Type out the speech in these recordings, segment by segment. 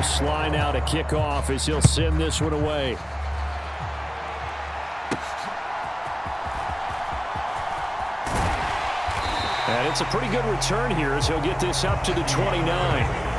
Sly now to kick off as he'll send this one away. And it's a pretty good return here as he'll get this up to the 29.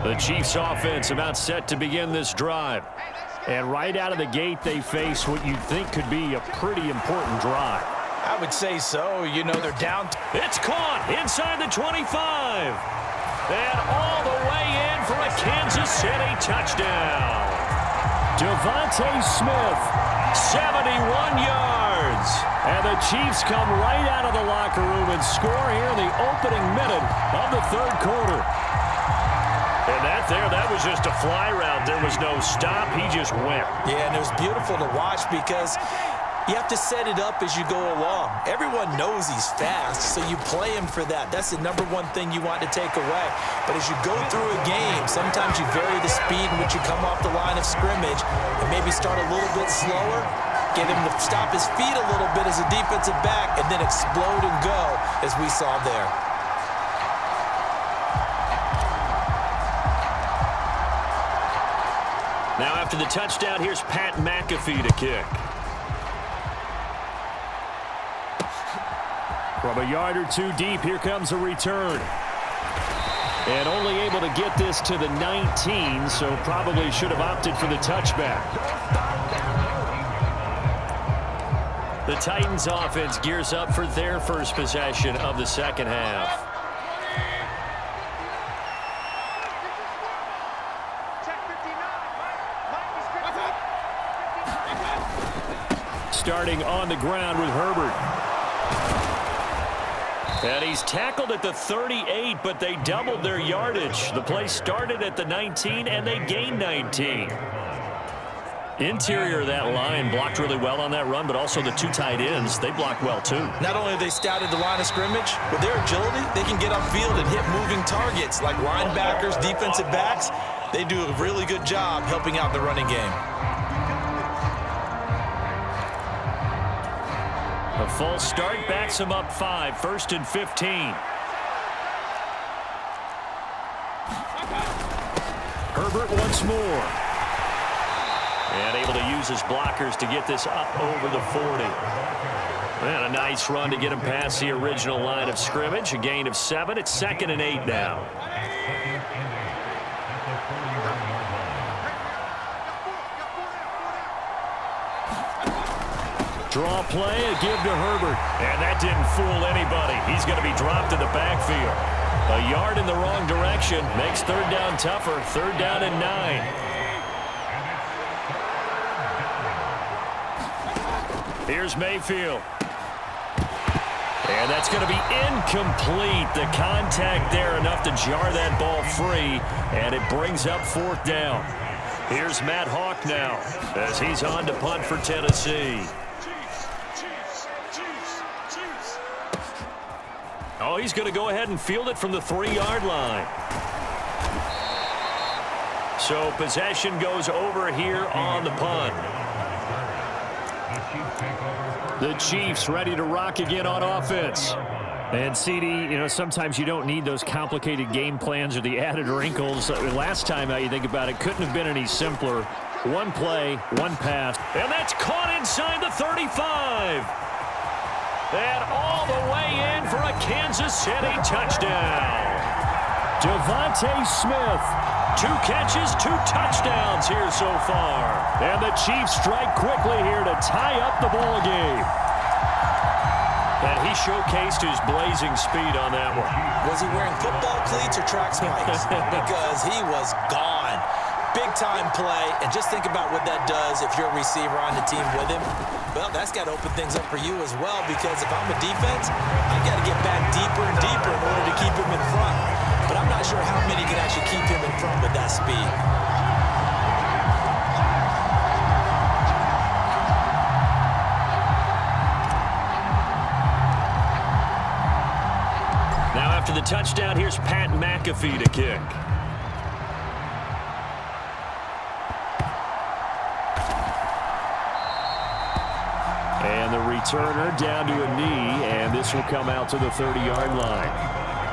The Chiefs offense about set to begin this drive. And right out of the gate, they face what you'd think could be a pretty important drive. I would say so. You know, they're down. It's caught inside the 25. And all the way in for a Kansas City touchdown. Devontae Smith, 71 yards. And the Chiefs come right out of the locker room and score here in the opening minute of the third quarter. And that was just a fly route. There was no stop. He just went. Yeah, and it was beautiful to watch because you have to set it up as you go along. Everyone knows he's fast, so you play him for that. That's the number one thing you want to take away. But as you go through a game, sometimes you vary the speed in which you come off the line of scrimmage and maybe start a little bit slower, get him to stop his feet a little bit as a defensive back, and then explode and go, as we saw there. Now after the touchdown, here's Pat McAfee to kick. From a yard or two deep, here comes a return. And only able to get this to the 19, so probably should have opted for the touchback. The Titans offense gears up for their first possession of the second half. Starting on the ground with Herbert. And he's tackled at the 38, but they doubled their yardage. The play started at the 19, and they gained 19. Interior of that line blocked really well on that run, but also the two tight ends, they blocked well too. Not only have they scouted the line of scrimmage, with their agility, they can get upfield and hit moving targets like linebackers, defensive backs. They do a really good job helping out the running game. A false start backs him up 5, 1st and 15. Herbert once more. And able to use his blockers to get this up over the 40. And a nice run to get him past the original line of scrimmage. A gain of 7. It's 2nd and 8 now. Draw play, a give to Herbert. And that didn't fool anybody. He's going to be dropped in the backfield. A yard in the wrong direction makes third down tougher. 3rd down and 9. Here's Mayfield. And that's going to be incomplete. The contact there enough to jar that ball free. And it brings up 4th down. Here's Matt Hawk now as he's on to punt for Tennessee. Oh, he's going to go ahead and field it from the 3-yard line. So possession goes over here on the punt. The Chiefs ready to rock again on offense. And CD, sometimes you don't need those complicated game plans or the added wrinkles. Last time out, you think about it, couldn't have been any simpler. One play, one pass. And that's caught inside the 35. And all the way in for a Kansas City touchdown. Devontae Smith, 2 catches, 2 touchdowns here so far. And the Chiefs strike quickly here to tie up the ball game. And he showcased his blazing speed on that one. Was he wearing football cleats or track spikes? Because he was gone. Big-time play, and just think about what that does if you're a receiver on the team with him. Well, that's got to open things up for you as well, because if I'm a defense, I've got to get back deeper and deeper in order to keep him in front. But I'm not sure how many can actually keep him in front with that speed. Now after the touchdown, here's Pat McAfee to kick. And the returner down to a knee, and this will come out to the 30-yard line.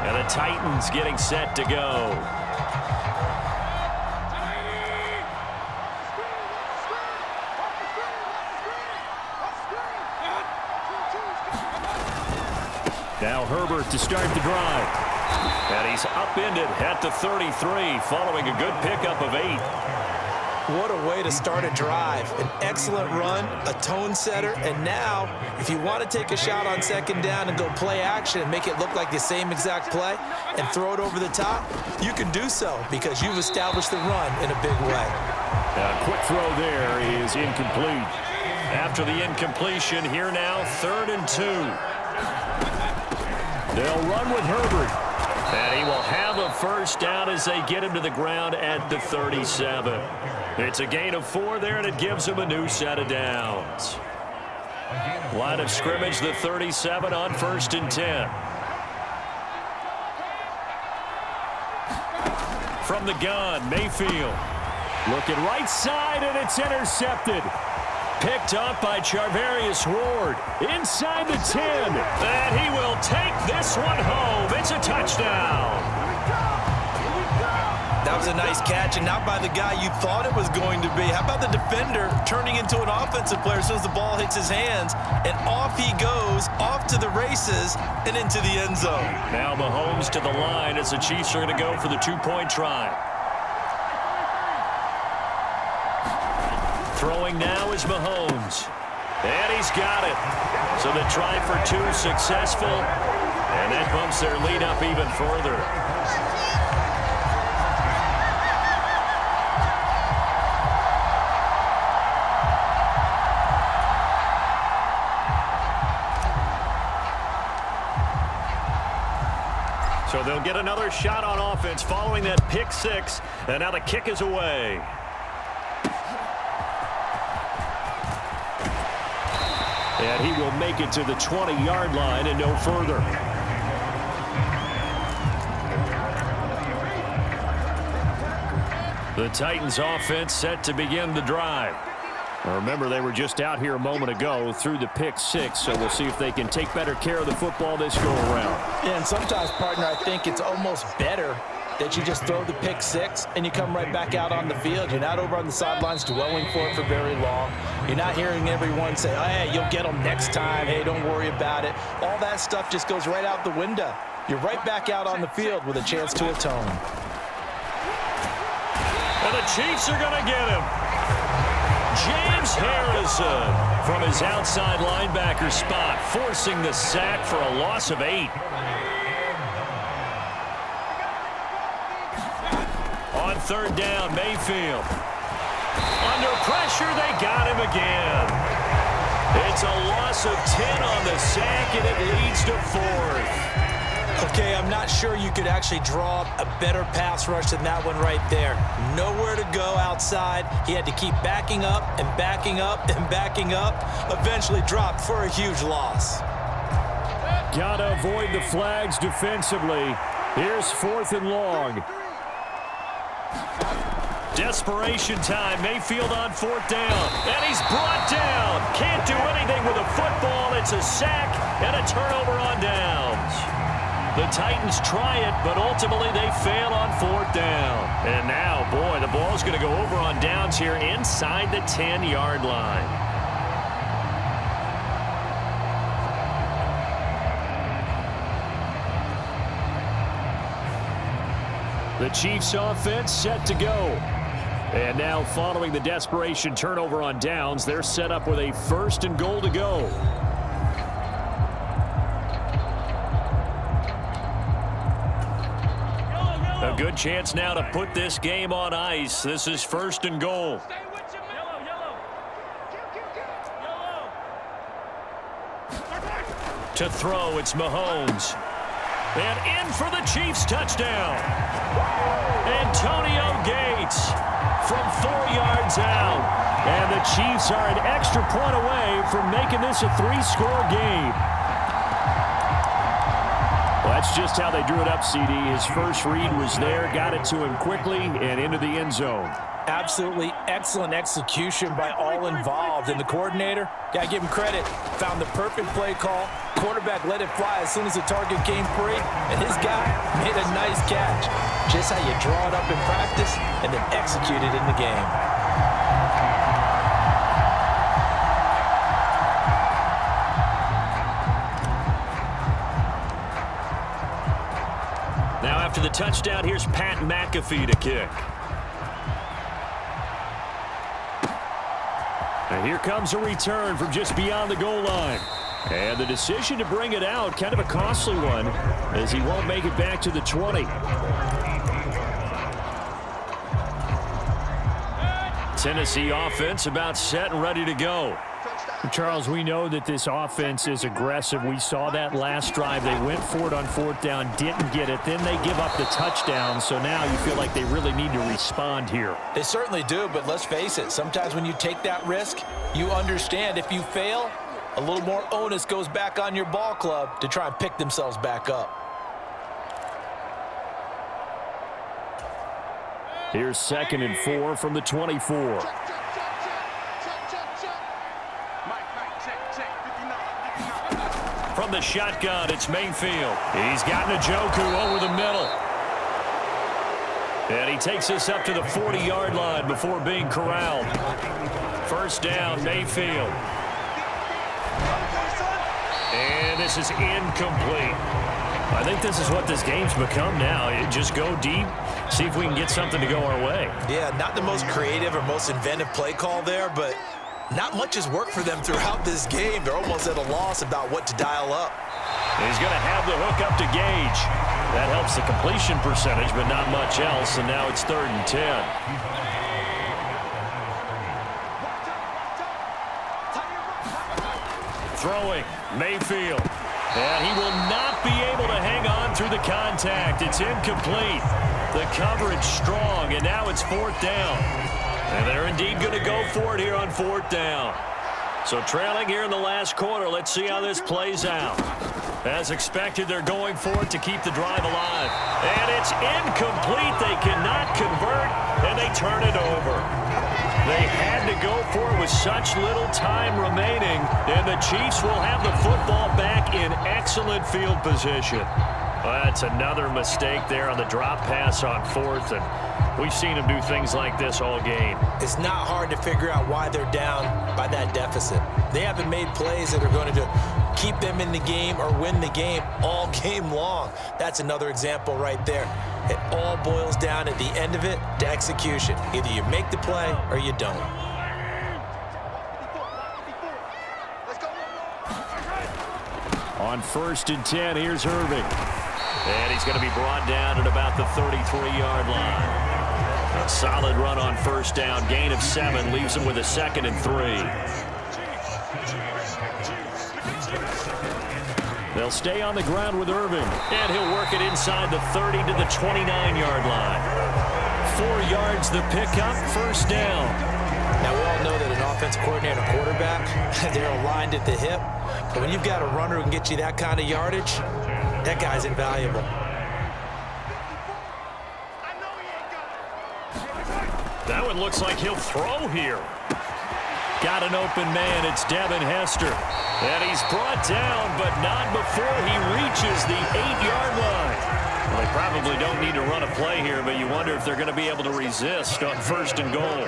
And the Titans getting set to go. Now Herbert to start the drive. And he's upended at the 33 following a good pickup of 8. What a way to start a drive. An excellent run, a tone setter, and now if you want to take a shot on second down and go play action and make it look like the same exact play and throw it over the top, you can do so because you've established the run in a big way. A quick throw there is incomplete. After the incompletion, here now, 3rd and 2. They'll run with Herbert. And he will have a first down as they get him to the ground at the 37. It's a gain of 4 there, and it gives him a new set of downs. Line of scrimmage, the 37 on 1st and 10. From the gun, Mayfield. Looking right side, and it's intercepted. Picked up by Charvarius Ward. Inside the 10. And he will take this one home. It's a touchdown. That was a nice catch, and not by the guy you thought it was going to be. How about the defender turning into an offensive player as soon as the ball hits his hands, and off he goes, off to the races, and into the end zone. Now Mahomes to the line as the Chiefs are going to go for the 2-point try. Throwing now is Mahomes. And he's got it. So the try for 2 successful. And that bumps their lead up even further. So they'll get another shot on offense following that pick 6. And now the kick is away. And he will make it to the 20-yard line and no further. The Titans offense set to begin the drive. Now remember, they were just out here a moment ago through the pick 6, so we'll see if they can take better care of the football this go-around. Yeah, and sometimes, partner, I think it's almost better that you just throw the pick 6 and you come right back out on the field. You're not over on the sidelines dwelling for it for very long. You're not hearing everyone say, oh, hey, you'll get them next time. Hey, don't worry about it. All that stuff just goes right out the window. You're right back out on the field with a chance to atone. And the Chiefs are going to get him. James Harrison from his outside linebacker spot, forcing the sack for a loss of 8. On 3rd down, Mayfield. Under pressure, they got him again. It's a loss of 10 on the sack, and it leads to 4th. Okay, I'm not sure you could actually draw up a better pass rush than that one right there. Nowhere to go outside. He had to keep backing up and backing up and backing up. Eventually dropped for a huge loss. Gotta avoid the flags defensively. Here's 4th and long. Desperation time. Mayfield on 4th down. And he's brought down. Can't do anything with a football. It's a sack and a turnover on downs. The Titans try it, but ultimately they fail on 4th down. And now, boy, the ball's going to go over on downs here inside the 10-yard line. The Chiefs offense set to go. And now following the desperation turnover on downs, they're set up with a 1st and goal to go. A good chance now to put this game on ice. This is 1st and goal. To throw, it's Mahomes. And in for the Chiefs touchdown. Antonio Gates from 4 yards out. And the Chiefs are an extra point away from making this a 3-score game. Well, that's just how they drew it up, CD. His first read was there, got it to him quickly, and into the end zone. Absolutely excellent execution by all involved. And the coordinator, got to give him credit, found the perfect play call. Quarterback let it fly as soon as the target came free, and his guy made a nice catch. Just how you draw it up in practice and then execute it in the game. Now after the touchdown, here's Pat McAfee to kick. And here comes a return from just beyond the goal line. And the decision to bring it out, kind of a costly one, as he won't make it back to the 20. Tennessee offense about set and ready to go. Charles, we know that this offense is aggressive. We saw that last drive. They went for it on fourth down, didn't get it. Then they give up the touchdown. So now you feel like they really need to respond here. They certainly do, but let's face it. Sometimes when you take that risk, you understand if you fail, a little more onus goes back on your ball club to try and pick themselves back up. Here's 2nd and 4 from the 24. From the shotgun, it's Mayfield. He's got Njoku over the middle. And he takes us up to the 40-yard line before being corralled. First down, Mayfield. And this is incomplete. I think this is what this game's become now. Just go deep, see if we can get something to go our way. Yeah, not the most creative or most inventive play call there, but not much has worked for them throughout this game. They're almost at a loss about what to dial up. He's going to have the hook up to Gage. That helps the completion percentage, but not much else, and now it's 3rd and 10. Throwing, Mayfield. And he will not be able to hang on through the contact. It's incomplete. The coverage strong, and now it's 4th down. And they're indeed going to go for it here on 4th down. So trailing here in the last quarter, let's see how this plays out. As expected, they're going for it to keep the drive alive. And it's incomplete. They cannot convert, and they turn it over. They had to go for it with such little time remaining, and the Chiefs will have the football back in excellent field position. Well, that's another mistake there on the drop pass on 4th, and we've seen them do things like this all game. It's not hard to figure out why they're down by that deficit. They haven't made plays that are going to keep them in the game or win the game all game long. That's another example right there. It all boils down at the end of it to execution. Either you make the play or you don't. On 1st and 10, here's Irving. And he's going to be brought down at about the 33-yard line. A solid run on 1st down. Gain of 7 leaves him with a 2nd and 3. They'll stay on the ground with Irving, and he'll work it inside the 30 to the 29-yard line. 4 yards the pickup, 1st down. Now, we all know that an offensive coordinator and quarterback, they're aligned at the hip. But when you've got a runner who can get you that kind of yardage, that guy's invaluable. That one looks like he'll throw here. Got an open man. It's Devin Hester. And he's brought down, but not before he reaches the 8-yard line. Well, they probably don't need to run a play here, but you wonder if they're going to be able to resist on 1st and goal.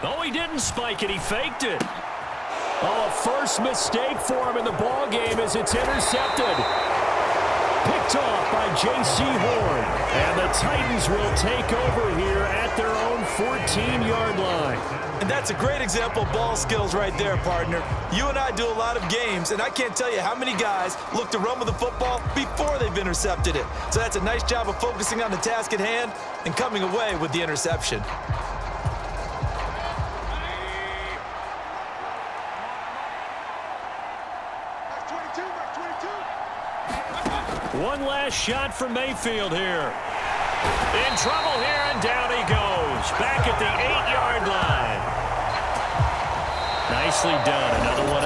Oh, he didn't spike it. He faked it. Oh, a first mistake for him in the ball game as it's intercepted. Picked off by J.C. Horn. And the Titans will take over here at their own 14-yard line. And that's a great example of ball skills right there, partner. You and I do a lot of games, and I can't tell you how many guys look to run with the football before they've intercepted it. So that's a nice job of focusing on the task at hand and coming away with the interception. One last shot for Mayfield here. In trouble here, and down he goes. Back at the 8-yard Nicely done. Another one